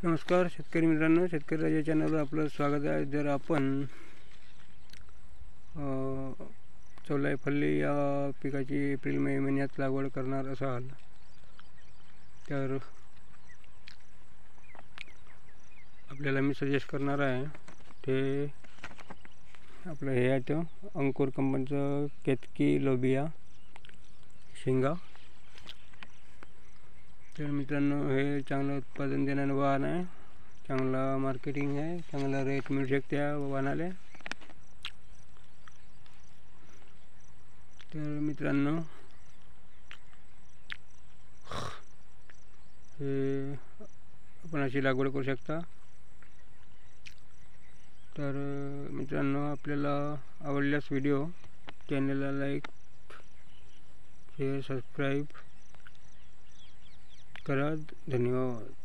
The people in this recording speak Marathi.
नमस्कार शेतकरी मित्रांनो, शेतकरी राजा चॅनलवर आपलं स्वागत आहे. जर आपण चौलाई फल्ली या पिकाची एप्रिल मे महिन्यात लागवड करणार असाल तर आपल्याला मी सजेस्ट करणार आहे ते आपलं हे आहे तो अंकुर कंपनीचं केतकी लोबिया शेंगा. तर मित्रांनो, हे चांगलं उत्पादन देणारं वाहन आहे, चांगला मार्केटिंग आहे, चांगला रेट मिळू शकते या वाहनाला. तर मित्रांनो, हे आपण अशी लागवड करू शकता. तर मित्रांनो, आपल्याला आवडल्यास व्हिडिओ चॅनलला लाईक शेअर सबस्क्राईब करा. धन्यवाद.